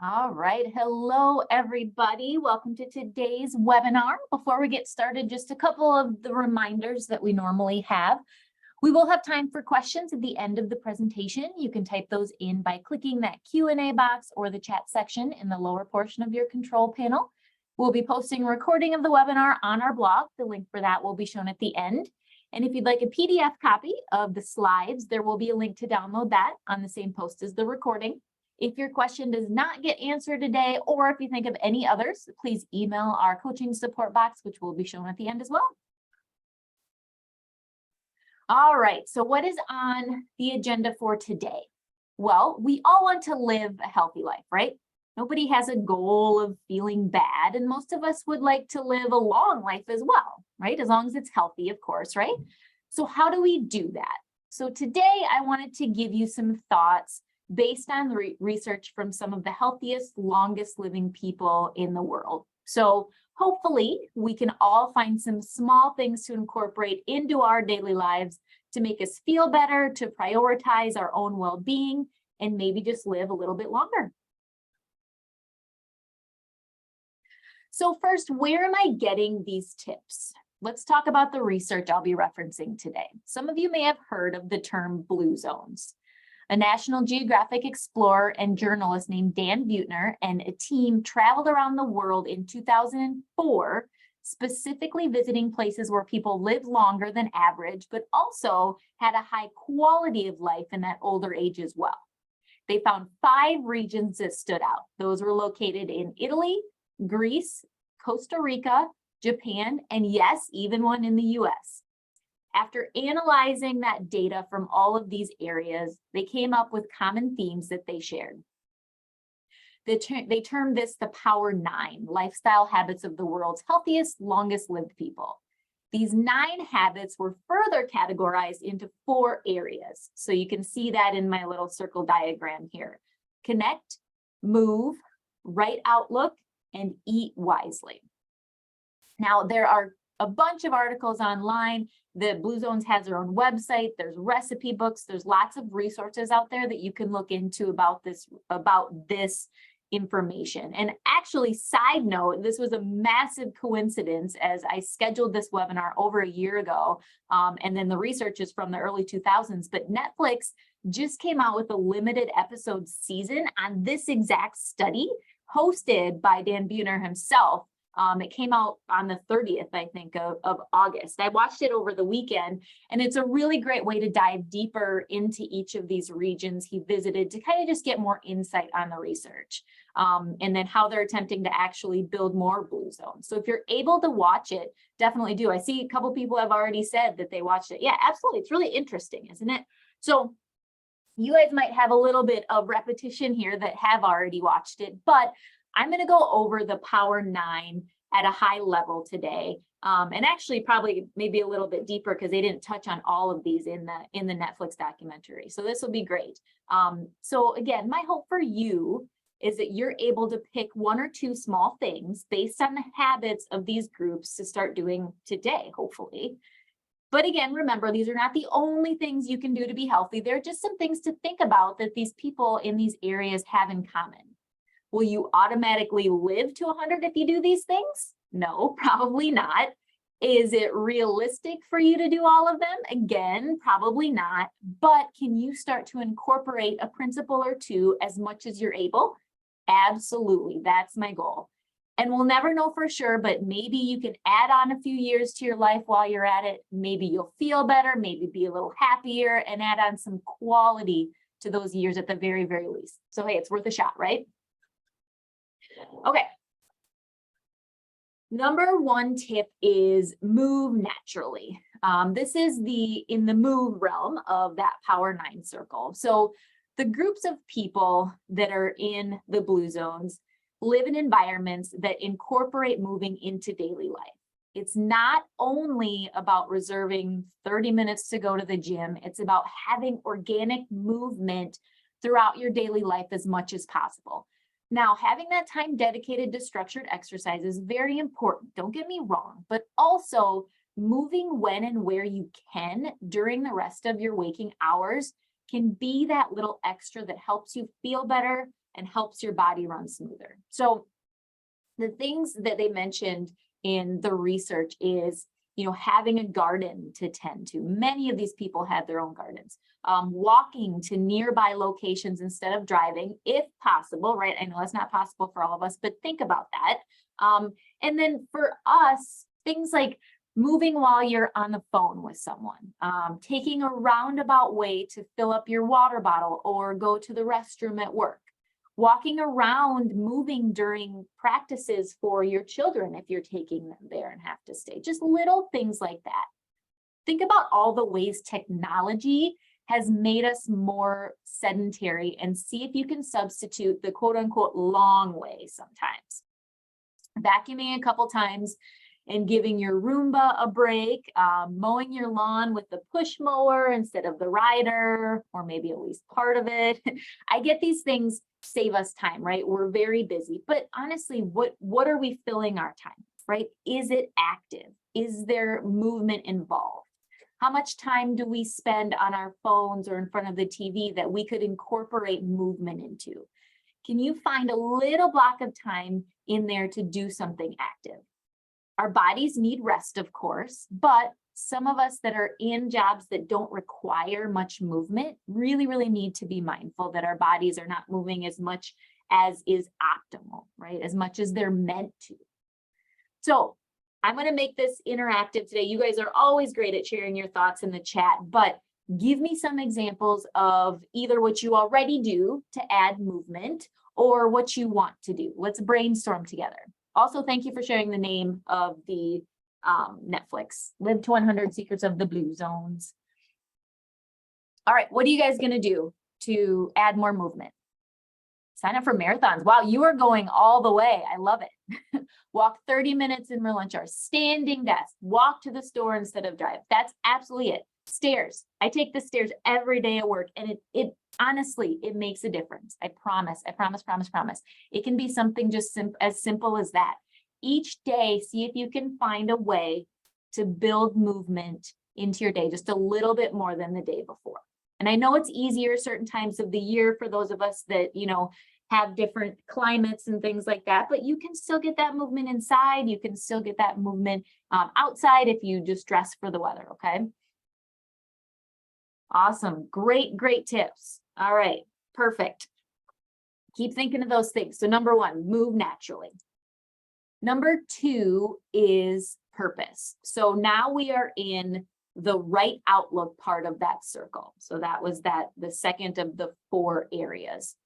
All right. Hello, everybody. Welcome to today's webinar. Before we get started, just a couple of the reminders that we normally have. We will have time for questions at the end of the presentation. You can type those in by clicking that Q&A box or the chat section in the lower portion of your control panel. We'll be posting a recording of the webinar on our blog. The link for that will be shown at the end. And if you'd like a PDF copy of the slides, there will be a link to download that on the same post as the recording. If your question does not get answered today, or if you think of any others, please email our coaching support box, which will be shown at the end as well. All right, so what is on the agenda for today? Well, we all want to live a healthy life, right? Nobody has a goal of feeling bad, and most of us would like to live a long life as well, right? As long as it's healthy, of course, right? So how do we do that? So today I wanted to give you some thoughts based on research from some of the healthiest, longest living people in the world. So hopefully we can all find some small things to incorporate into our daily lives to make us feel better, to prioritize our own well-being, and maybe just live a little bit longer. So first, where am I getting these tips? Let's talk about the research I'll be referencing today. Some of you may have heard of the term blue zones. A National Geographic explorer and journalist named Dan Buettner and a team traveled around the world in 2004, specifically visiting places where people live longer than average, but also had a high quality of life in that older age as well. They found 5 regions that stood out. Those were located in Italy, Greece, Costa Rica, Japan, and yes, even one in the US. After analyzing that data from all of these areas, they came up with common themes that they shared. They termed this the Power 9, lifestyle habits of the world's healthiest, longest lived people. These 9 habits were further categorized into 4 areas. So you can see that in my little circle diagram here. Connect, move, right outlook, and eat wisely. Now, there are a bunch of articles online. The Blue Zones has their own website. There's recipe books. There's lots of resources out there that you can look into about this information. And actually, side note, this was a massive coincidence as I scheduled this webinar over a year ago. And then the research is from the early 2000s, but Netflix just came out with a limited episode season on this exact study hosted by Dan Buettner himself. It came out on the 30th, I think, of August. I watched it over the weekend, and it's a really great way to dive deeper into each of these regions he visited to kind of just get more insight on the research, and then how they're attempting to actually build more blue zones. So if you're able to watch it, definitely do. I see a couple people have already said that they watched it. Yeah, absolutely. It's really interesting, isn't it? So you guys might have a little bit of repetition here that have already watched it, but I'm going to go over the Power 9 at a high level today, and actually probably maybe a little bit deeper because they didn't touch on all of these in the Netflix documentary. So this will be great. So again, my hope for you is that you're able to pick 1 or 2 small things based on the habits of these groups to start doing today, hopefully. But again, remember, these are not the only things you can do to be healthy. They're just some things to think about that these people in these areas have in common. Will you automatically live to 100 if you do these things? No, probably not. Is it realistic for you to do all of them? Again, probably not. But can you start to incorporate a principle or 2 as much as you're able? Absolutely, that's my goal. And we'll never know for sure, but maybe you can add on a few years to your life while you're at it. Maybe you'll feel better, maybe be a little happier, and add on some quality to those years at the very, very least. So hey, it's worth a shot, right? Okay. Number 1 tip is move naturally. This is in the move realm of that Power 9 circle. So the groups of people that are in the blue zones live in environments that incorporate moving into daily life. It's not only about reserving 30 minutes to go to the gym. It's about having organic movement throughout your daily life as much as possible. Now, having that time dedicated to structured exercise is very important. Don't get me wrong, but also moving when and where you can during the rest of your waking hours can be that little extra that helps you feel better, and helps your body run smoother. So the things that they mentioned in the research is, having a garden to tend to. Many of these people have their own gardens. Walking to nearby locations instead of driving, if possible, right? I know that's not possible for all of us, but think about that. And then for us, things like moving while you're on the phone with someone, taking a roundabout way to fill up your water bottle or go to the restroom at work. Walking around, moving during practices for your children if you're taking them there and have to stay. Just little things like that. Think about all the ways technology has made us more sedentary and see if you can substitute the quote unquote long way sometimes. Vacuuming a couple times and giving your Roomba a break, mowing your lawn with the push mower instead of the rider, or maybe at least part of it. I get these things save us time, right? We're very busy, but honestly, what are we filling our time, right? Is it active? Is there movement involved? How much time do we spend on our phones or in front of the TV that we could incorporate movement into? Can you find a little block of time in there to do something active? Our bodies need rest, of course, but some of us that are in jobs that don't require much movement really, really need to be mindful that our bodies are not moving as much as is optimal, right? As much as they're meant to. So I'm going to make this interactive today. You guys are always great at sharing your thoughts in the chat, but give me some examples of either what you already do to add movement or what you want to do. Let's brainstorm together. Also, thank you for sharing the name of the Netflix, Live to 100 Secrets of the Blue Zones. All right, what are you guys going to do to add more movement? Sign up for marathons. Wow, you are going all the way. I love it. Walk 30 minutes in your lunch hour, standing desk, walk to the store instead of drive. That's absolutely it. Stairs. I take the stairs every day at work, and it honestly, it makes a difference. I promise. It can be something just as simple as that. Each day, see if you can find a way to build movement into your day, just a little bit more than the day before. And I know it's easier certain times of the year for those of us that, have different climates and things like that, but you can still get that movement inside. You can still get that movement outside if you just dress for the weather, okay? Awesome. Great tips. All right, perfect. Keep thinking of those things. So number one, move naturally. Number two is purpose. So now we are in the right outlook part of that circle. So that was the second of the 4 areas.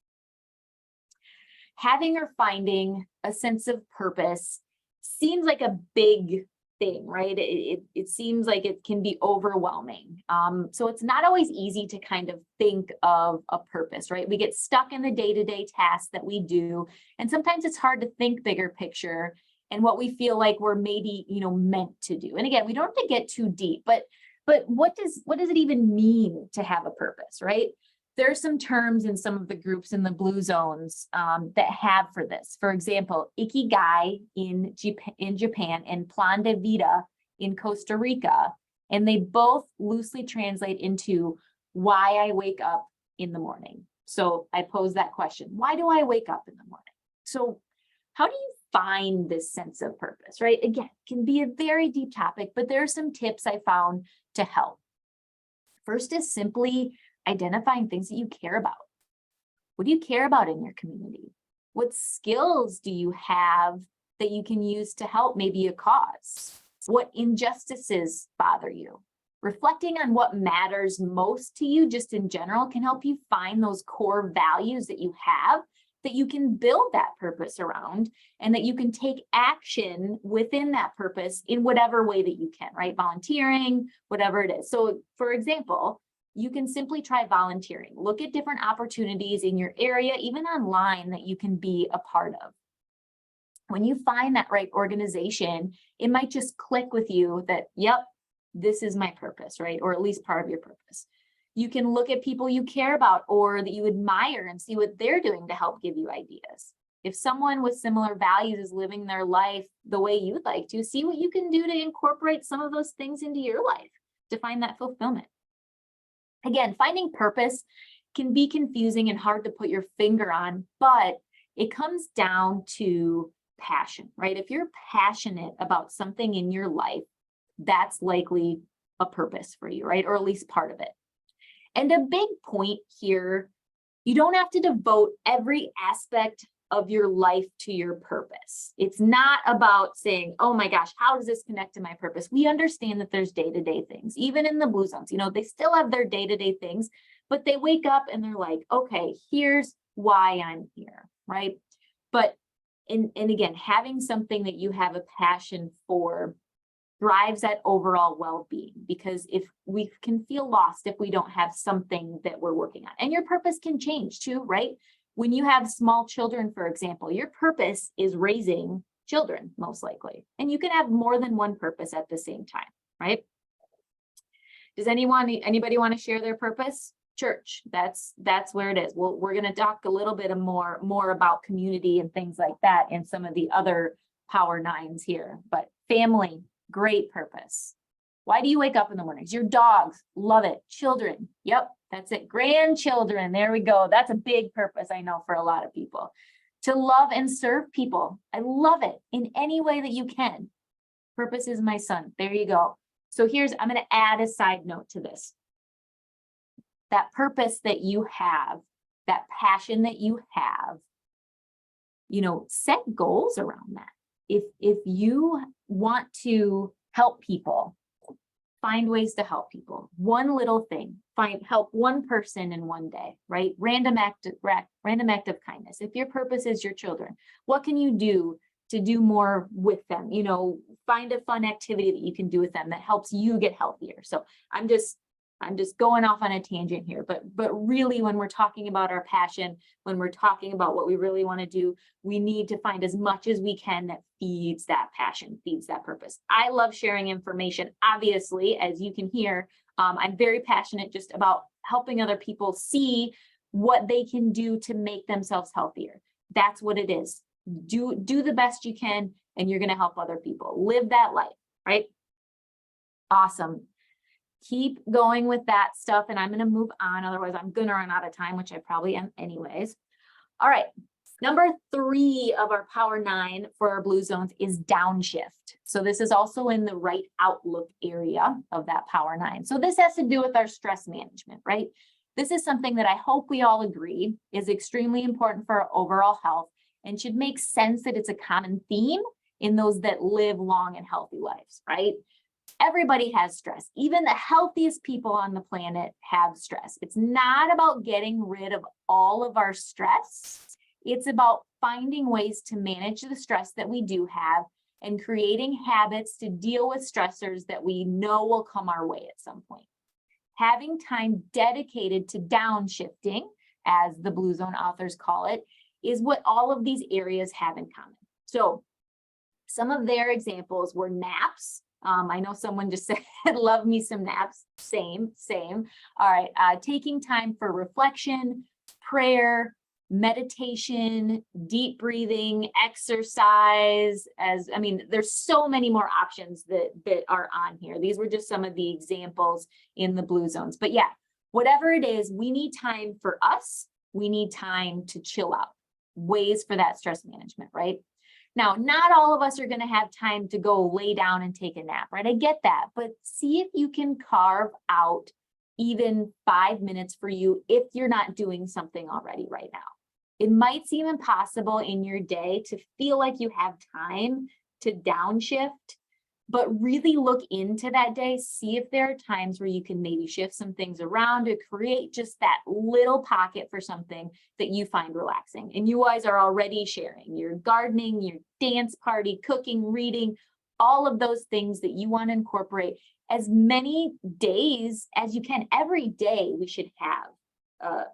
Having or finding a sense of purpose seems like a big thing, right? It seems like it can be overwhelming. So it's not always easy to kind of think of a purpose, right? We get stuck in the day-to-day tasks that we do. And sometimes it's hard to think bigger picture and what we feel like we're maybe, meant to do. And again, we don't have to get too deep, but what does it even mean to have a purpose, right? There's some terms in some of the groups in the blue zones that have for this. For example, Ikigai in Japan and Plan de Vida in Costa Rica. And they both loosely translate into why I wake up in the morning. So I pose that question. Why do I wake up in the morning? So how do you find this sense of purpose, right? Again, it can be a very deep topic, but there are some tips I found to help. First is simply identifying things that you care about. What do you care about in your community? What skills do you have that you can use to help maybe a cause? What injustices bother you? Reflecting on what matters most to you just in general can help you find those core values that you have that you can build that purpose around and that you can take action within that purpose in whatever way that you can, right? Volunteering, whatever it is. So for example, you can simply try volunteering. Look at different opportunities in your area, even online, that you can be a part of. When you find that right organization, it might just click with you that, yep, this is my purpose, right? Or at least part of your purpose. You can look at people you care about or that you admire and see what they're doing to help give you ideas. If someone with similar values is living their life the way you'd like to, see what you can do to incorporate some of those things into your life to find that fulfillment. Again, finding purpose can be confusing and hard to put your finger on, but it comes down to passion, right? If you're passionate about something in your life, that's likely a purpose for you, right? Or at least part of it. And a big point here, you don't have to devote every aspect of your life to your purpose. It's not about saying, oh my gosh, how does this connect to my purpose? We understand that there's day-to-day things, even in the blue zones, they still have their day-to-day things, but they wake up and they're like, okay, here's why I'm here, right? But, and again, having something that you have a passion for drives that overall well-being, because if we can feel lost if we don't have something that we're working on, and your purpose can change too, right? When you have small children, for example, your purpose is raising children, most likely, and you can have more than one purpose at the same time, right? Does anybody want to share their purpose? Church, that's where it is. Well, we're going to talk a little bit more about community and things like that in some of the other power nines here, but family, great purpose. Why do you wake up in the mornings? Your dogs, love it. Children, yep, that's it. Grandchildren, there we go. That's a big purpose, I know, for a lot of people. To love and serve people, I love it in any way that you can. Purpose is my son, there you go. So I'm going to add a side note to this. That purpose that you have, that passion that you have, set goals around that. If you want to help people, find ways to help people. One little thing, help one person in one day, right? Random act of kindness. If your purpose is your children, what can you do to do more with them? Find a fun activity that you can do with them that helps you get healthier. So I'm just going off on a tangent here, but really, when we're talking about our passion, when we're talking about what we really want to do, we need to find as much as we can that feeds that passion, feeds that purpose. I love sharing information. Obviously, as you can hear, I'm very passionate just about helping other people see what they can do to make themselves healthier. That's what it is. Do the best you can, and you're going to help other people live that life, right? Awesome. Keep going with that stuff, and I'm going to move on. Otherwise, I'm going to run out of time, which I probably am anyways. All right. Number 3 of our power 9 for our blue zones is downshift. So this is also in the right outlook area of that power 9. So this has to do with our stress management, right? This is something that I hope we all agree is extremely important for our overall health, and should make sense that it's a common theme in those that live long and healthy lives, right? Everybody has stress. Even the healthiest people on the planet have stress. It's not about getting rid of all of our stress. It's about finding ways to manage the stress that we do have and creating habits to deal with stressors that we know will come our way at some point. Having time dedicated to downshifting, as the Blue Zone authors call it, is what all of these areas have in common. So some of their examples were naps. I know someone just said, love me some naps. Same. All right. Taking time for reflection, prayer, meditation, deep breathing, exercise. There's so many more options that are on here. These were just some of the examples in the blue zones. But yeah, whatever it is, we need time for us. We need time to chill out. Ways for that stress management, right? Now, not all of us are going to have time to go lay down and take a nap, right? I get that, but see if you can carve out even 5 minutes for you if you're not doing something already right now. It might seem impossible in your day to feel like you have time to downshift, but really look into that day. See if there are times where you can maybe shift some things around to create just that little pocket for something that you find relaxing. And you guys are already sharing your gardening, your dance party, cooking, reading, all of those things that you want to incorporate as many days as you can. Every day we should have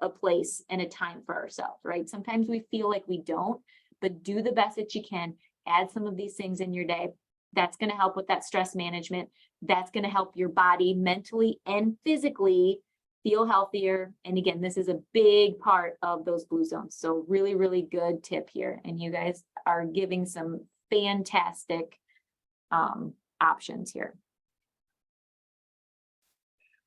a place and a time for ourselves, right? Sometimes we feel like we don't, but do the best that you can. Add some of these things in your day. That's going to help with that stress management. That's going to help your body mentally and physically feel healthier. And again, this is a big part of those blue zones. So really, really good tip here. And you guys are giving some fantastic options here.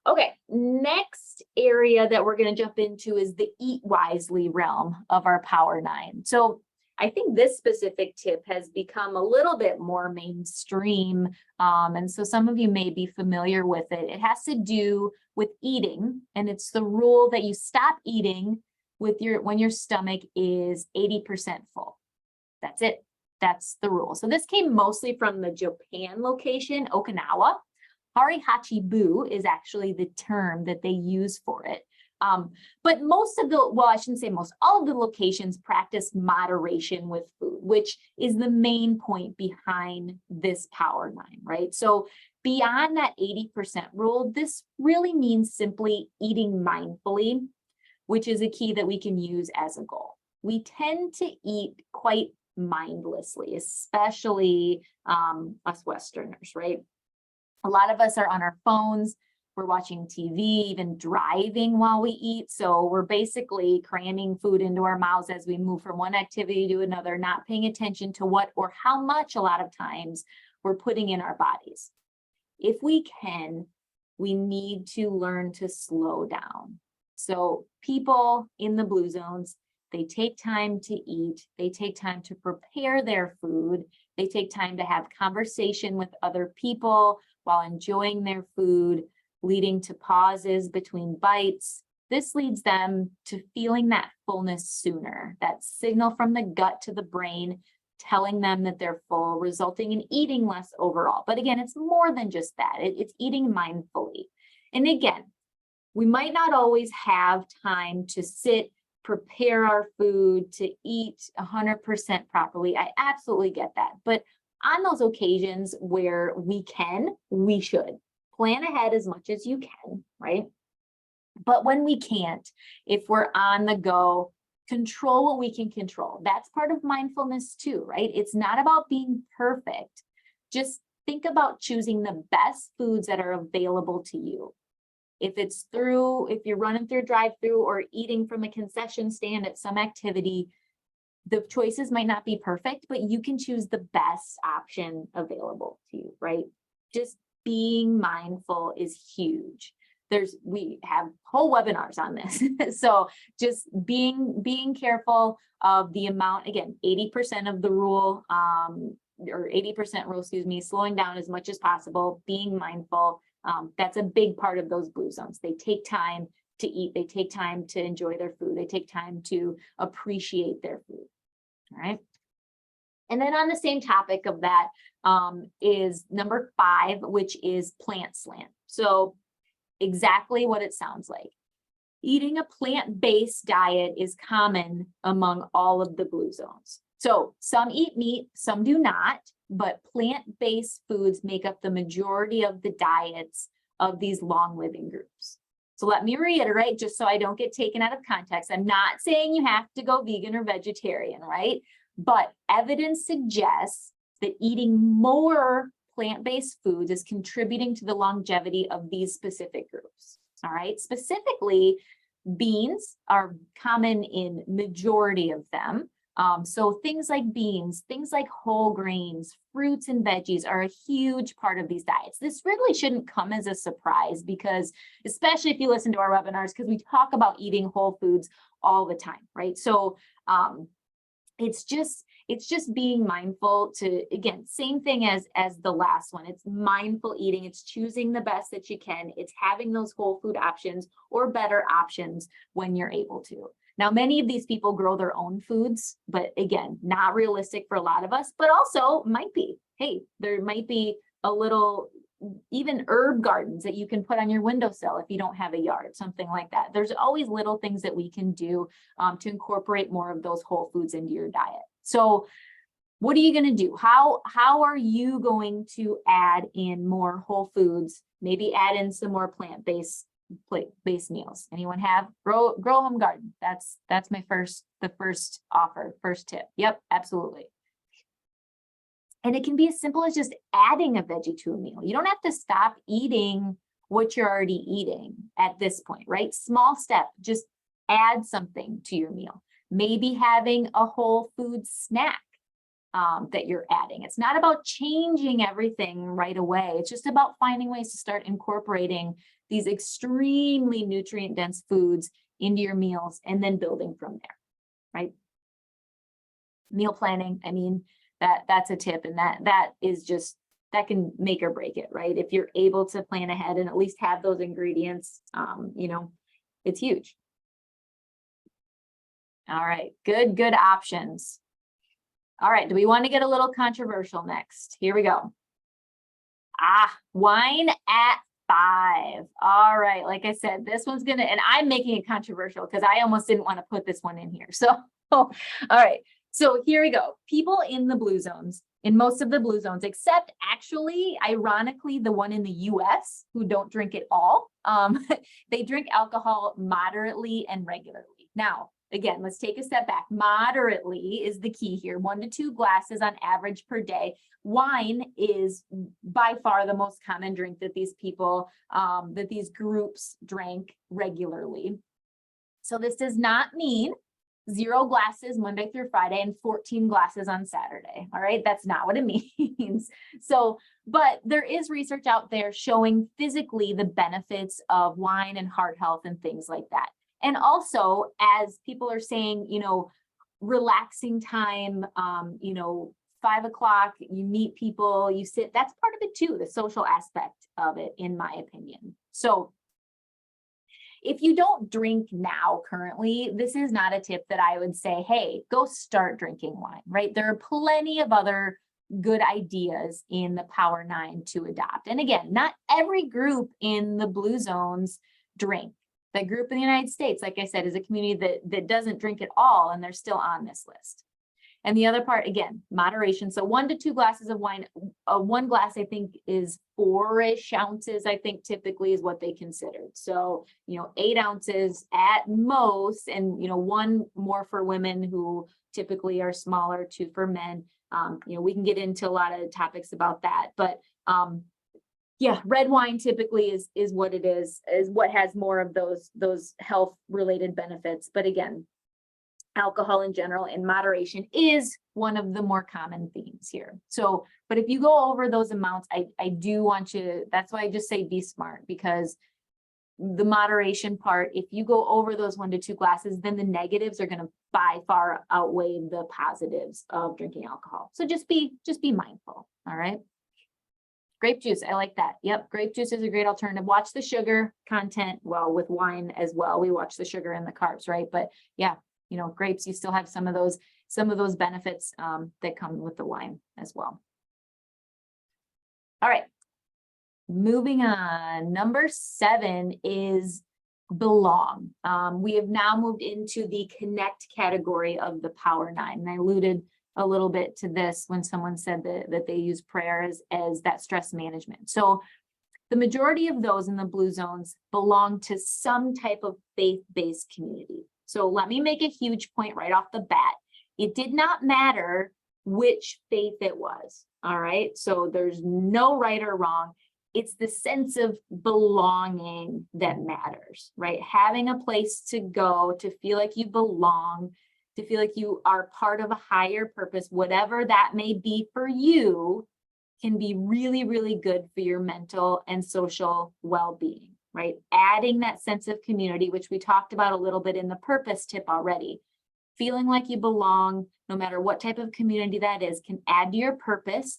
Okay, next area that we're going to jump into is the eat wisely realm of our Power 9. So I think this specific tip has become a little bit more mainstream. And so some of you may be familiar with it. It has to do with eating, and it's the rule that you stop eating when your stomach is 80% full. That's it. That's the rule. So this came mostly from the Japan location, Okinawa. Harihachi-bu is actually the term that they use for it. But most of the, well, I shouldn't say most, all of the locations practice moderation with food, which is the main point behind this Power 9, right? So beyond that 80% rule, this really means simply eating mindfully, which is a key that we can use as a goal. We tend to eat quite mindlessly, especially us Westerners, right? A lot of us are on our phones, we're watching TV, even driving while we eat. So we're basically cramming food into our mouths as we move from one activity to another, not paying attention to what or how much a lot of times we're putting in our bodies. If we can, we need to learn to slow down. So people in the blue zones, they take time to eat, they take time to prepare their food, they take time to have conversation with other people while enjoying their food, leading to pauses between bites. This leads them to feeling that fullness sooner, that signal from the gut to the brain telling them that they're full, resulting in eating less overall. But again, it's more than just that. It's eating mindfully. And again, we might not always have time to sit, prepare our food, to eat 100% properly. I absolutely get that. But on those occasions where we can, we should plan ahead as much as you can, right? But when we can't, if we're on the go, control what we can control. That's part of mindfulness too, right? It's not about being perfect. Just think about choosing the best foods that are available to you. If you're running through a drive-through or eating from a concession stand at some activity, the choices might not be perfect, but you can choose the best option available to you, right? Just being mindful is huge. We have whole webinars on this. So just being careful of the amount, again, 80% of the rule, or 80% rule, excuse me, slowing down as much as possible, being mindful. That's a big part of those blue zones. They take time to eat. They take time to enjoy their food. They take time to appreciate their food. All right. And then on the same topic of that is number 5, which is plant slant. So exactly what it sounds like. Eating a plant-based diet is common among all of the blue zones. So some eat meat, some do not, but plant-based foods make up the majority of the diets of these long living groups. So let me reiterate, just so I don't get taken out of context. I'm not saying you have to go vegan or vegetarian, right? But evidence suggests that eating more plant-based foods is contributing to the longevity of these specific groups. All right, specifically, beans are common in majority of them. So things like beans, things like whole grains, fruits and veggies are a huge part of these diets. This really shouldn't come as a surprise because, especially if you listen to our webinars, because we talk about eating whole foods all the time, right? So it's just being mindful to, again, same thing as the last one. It's mindful eating. It's choosing the best that you can. It's having those whole food options or better options when you're able to. Now, many of these people grow their own foods, but again, not realistic for a lot of us, but also might be. Hey, there might be a little, even herb gardens that you can put on your windowsill if you don't have a yard, something like that. There's always little things that we can do to incorporate more of those whole foods into your diet. So what are you going to do? How are you going to add in more whole foods? Maybe add in some more plant-based meals. Anyone have grow home garden? That's the first offer, first tip. Yep, absolutely. And it can be as simple as just adding a veggie to a meal. You don't have to stop eating what you're already eating at this point, right? Small step, just add something to your meal. Maybe having a whole food snack. that you're adding. It's not about changing everything right away. It's just about finding ways to start incorporating these extremely nutrient-dense foods into your meals and then building from there, right? Meal planning, I mean, that's a tip, and that is just, that can make or break it, right? If you're able to plan ahead and at least have those ingredients, you know, it's huge. All right, good options. All right, do we want to get a little controversial next? Here we go. Wine at 5. All right, like I said, this one's gonna, and I'm making it controversial because I almost didn't want to put this one in here. So, all right, so here we go. People in the blue zones, in most of the blue zones, except actually, ironically, the one in the US who don't drink at all, they drink alcohol moderately and regularly. Now, again, let's take a step back. Moderately is the key here, 1 to 2 glasses on average per day. Wine is by far the most common drink that these people, that these groups drank regularly. So this does not mean 0 glasses Monday through Friday and 14 glasses on Saturday. All right, that's not what it means. So, but there is research out there showing physically the benefits of wine and heart health and things like that. And also, as people are saying, you know, relaxing time, you know, 5 o'clock, you meet people, you sit, that's part of it too, the social aspect of it, in my opinion. So if you don't drink now currently, this is not a tip that I would say, hey, go start drinking wine, right? There are plenty of other good ideas in the Power 9 to adopt. And again, not every group in the blue zones drink. The group in the United States, like I said, is a community that doesn't drink at all, and they're still on this list. And the other part, again, moderation. So 1 to 2 glasses of wine, 1 glass, I think, is 4-ish ounces, I think typically is what they considered. So, you know, 8 ounces at most, and, you know, 1 more for women who typically are smaller, 2 for men. You know, we can get into a lot of topics about that, but yeah, red wine typically is what it is what has more of those health related benefits. But again, alcohol in general in moderation is one of the more common themes here. So, but if you go over those amounts, I do want you, that's why I just say be smart, because the moderation part, if you go over those 1 to 2 glasses, then the negatives are going to by far outweigh the positives of drinking alcohol. So just be mindful. All right. Grape juice, I like that. Yep, grape juice is a great alternative. Watch the sugar content. Well, with wine as well, we watch the sugar and the carbs, right? But yeah, you know, grapes, you still have some of those benefits that come with the wine as well. All right, moving on. Number 7 is belong. We have now moved into the connect category of the Power 9, and I alluded a little bit to this when someone said that they use prayer as that stress management. So the majority of those in the blue zones belong to some type of faith-based community. So let me make a huge point right off the bat. It did not matter which faith it was. All right. So there's no right or wrong. It's the sense of belonging that matters, right? Having a place to go, to feel like you belong, to feel like you are part of a higher purpose, whatever that may be for you, can be really, really good for your mental and social well-being, right? Adding that sense of community, which we talked about a little bit in the purpose tip already. Feeling like you belong, no matter what type of community that is, can add to your purpose,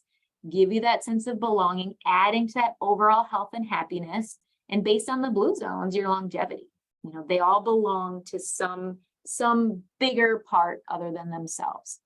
give you that sense of belonging, adding to that overall health and happiness. And based on the blue zones, your longevity. You know, they all belong to some bigger part other than themselves.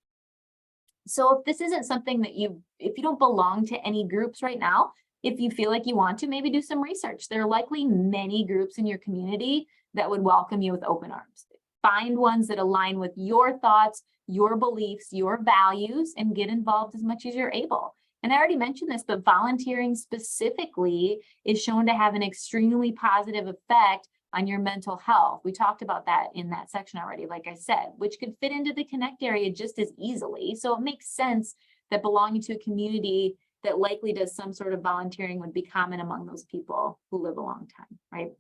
So if this isn't something that if you don't belong to any groups right now, if you feel like you want to, maybe do some research. There are likely many groups in your community that would welcome you with open arms. Find ones that align with your thoughts, your beliefs, your values, and get involved as much as you're able. And I already mentioned this, but volunteering specifically is shown to have an extremely positive effect on your mental health. We talked about that in that section already, like I said, which could fit into the connect area just as easily. So it makes sense that belonging to a community that likely does some sort of volunteering would be common among those people who live a long time, right?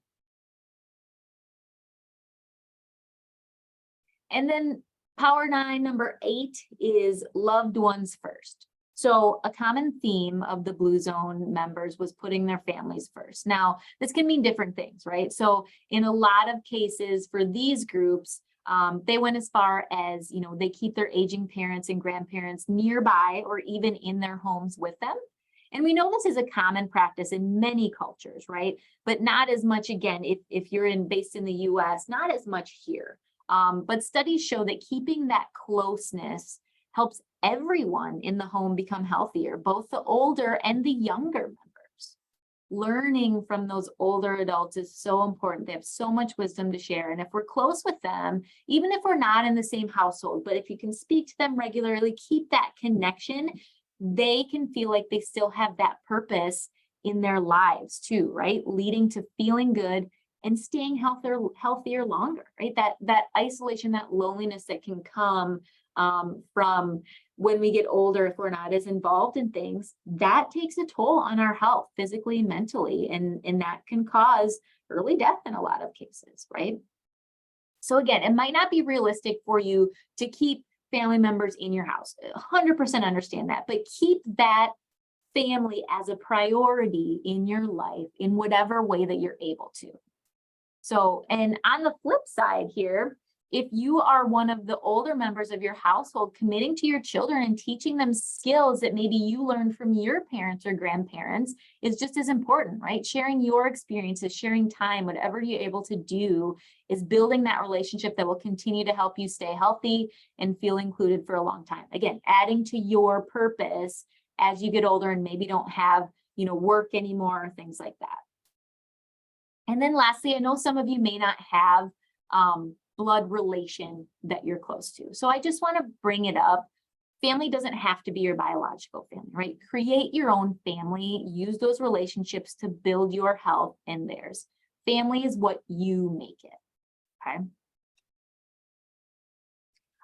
And then Power 9, number 8 is loved ones first. So a common theme of the Blue Zone members was putting their families first. Now, this can mean different things, right? So in a lot of cases for these groups, they went as far as, they keep their aging parents and grandparents nearby or even in their homes with them. And we know this is a common practice in many cultures, right? But not as much, again, if you're based in the US, not as much here. But studies show that keeping that closeness helps everyone in the home become healthier, both the older and the younger members. Learning from those older adults is so important. They have so much wisdom to share. And if we're close with them, even if we're not in the same household, but if you can speak to them regularly, keep that connection, they can feel like they still have that purpose in their lives too, right? Leading to feeling good and staying healthier longer, right? That isolation, that loneliness that can come from when we get older, if we're not as involved in things, that takes a toll on our health, physically and mentally, and that can cause early death in a lot of cases, right? So again, it might not be realistic for you to keep family members in your house. 100% understand that, but keep that family as a priority in your life in whatever way that you're able to. So, and on the flip side here, if you are one of the older members of your household, committing to your children and teaching them skills that maybe you learned from your parents or grandparents is just as important, right? Sharing your experiences, sharing time, whatever you're able to do is building that relationship that will continue to help you stay healthy and feel included for a long time. Again, adding to your purpose as you get older and maybe don't have, work anymore, things like that. And then lastly, I know some of you may not have blood relation that you're close to. So I just want to bring it up. Family doesn't have to be your biological family, right? Create your own family. Use those relationships to build your health and theirs. Family is what you make it, okay?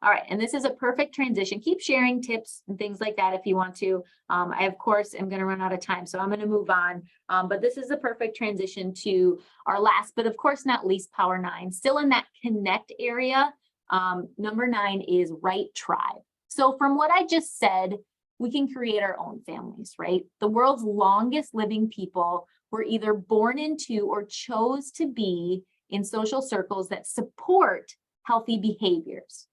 All right, and this is a perfect transition. Keep sharing tips and things like that if you want to. I, of course, am going to run out of time, so I'm going to move on. But this is a perfect transition to our last, but of course not least, Power 9. Still in that connect area, number 9 is right tribe. So from what I just said, we can create our own families, right? The world's longest living people were either born into or chose to be in social circles that support healthy behaviors.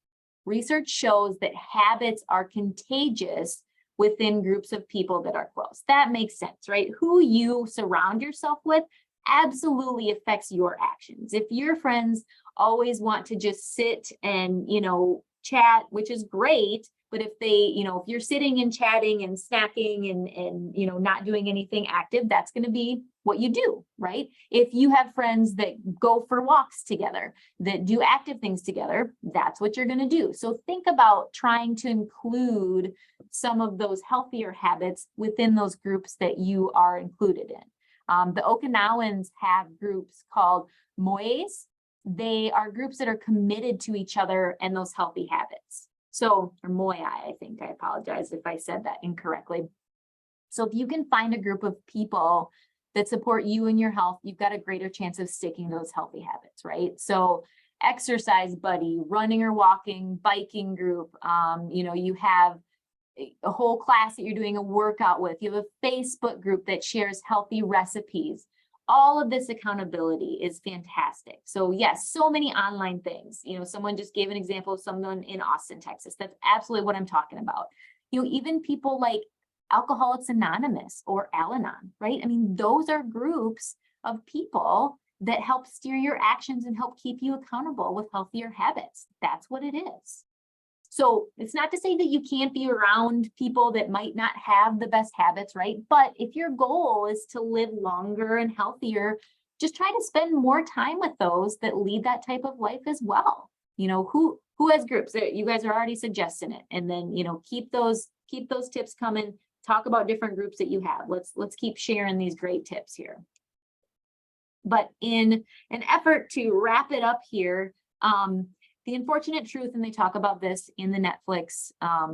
Research shows that habits are contagious within groups of people that are close. That makes sense, right? Who you surround yourself with absolutely affects your actions. If your friends always want to just sit and, chat, which is great, but if they, if you're sitting and chatting and snacking and not doing anything active, that's going to be what you do, right? If you have friends that go for walks together, that do active things together, that's what you're going to do. So think about trying to include some of those healthier habits within those groups that you are included in. The Okinawans have groups called mois. They are groups that are committed to each other and those healthy habits. So, or moi, I think, I apologize if I said that incorrectly. So if you can find a group of people that support you and your health, you've got a greater chance of sticking to those healthy habits, right? So exercise buddy, running or walking, biking group, you have a whole class that you're doing a workout with, you have a Facebook group that shares healthy recipes. All of this accountability is fantastic. So yes, so many online things. Someone just gave an example of someone in Austin, Texas. That's absolutely what I'm talking about. Even people like Alcoholics Anonymous or Al-Anon, right? I mean, those are groups of people that help steer your actions and help keep you accountable with healthier habits. That's what it is. So it's not to say that you can't be around people that might not have the best habits, right? But if your goal is to live longer and healthier, just try to spend more time with those that lead that type of life as well. Who has groups? You guys are already suggesting it. And then, keep those tips coming. Talk about different groups that you have. Let's keep sharing these great tips here. But in an effort to wrap it up here, the unfortunate truth, and they talk about this in the Netflix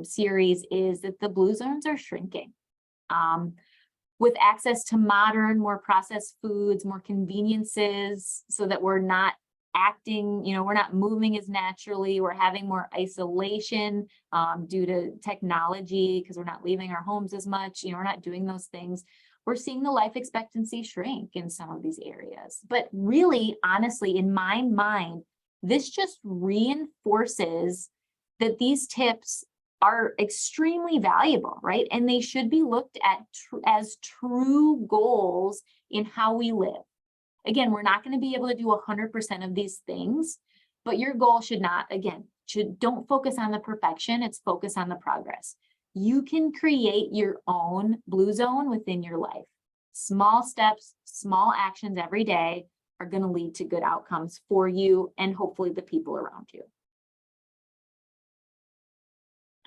series, is that the blue zones are shrinking. With access to modern, more processed foods, more conveniences, so that we're not acting, we're not moving as naturally. We're having more isolation due to technology because we're not leaving our homes as much. We're not doing those things. We're seeing the life expectancy shrink in some of these areas. But really, honestly, in my mind, this just reinforces that these tips are extremely valuable, right? And they should be looked at as true goals in how we live. Again, we're not going to be able to do 100% of these things, but your goal should not, don't focus on the perfection, it's focus on the progress. You can create your own blue zone within your life. Small steps, small actions every day are going to lead to good outcomes for you and hopefully the people around you.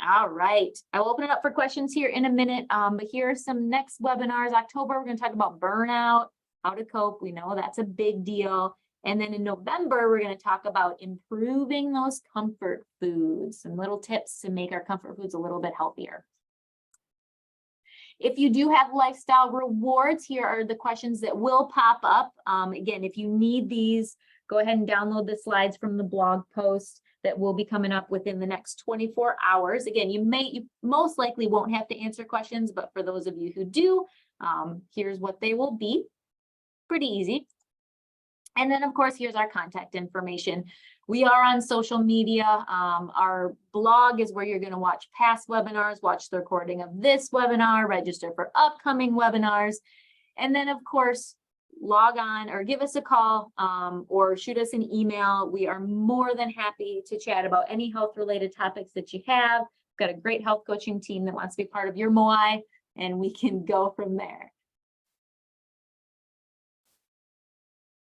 All right, I will open it up for questions here in a minute, but here are some next webinars. October, we're going to talk about burnout, how to cope. We know that's a big deal. And then in November, we're going to talk about improving those comfort foods, some little tips to make our comfort foods a little bit healthier. If you do have lifestyle rewards, here are the questions that will pop up. Again, if you need these, go ahead and download the slides from the blog post that will be coming up within the next 24 hours. Again, you most likely won't have to answer questions, but for those of you who do, here's what they will be. Pretty easy. And then, of course, here's our contact information. We are on social media. Our blog is where you're going to watch past webinars, watch the recording of this webinar, register for upcoming webinars. And then, of course, log on or give us a call or shoot us an email. We are more than happy to chat about any health-related topics that you have. We've got a great health coaching team that wants to be part of your MOI, and we can go from there.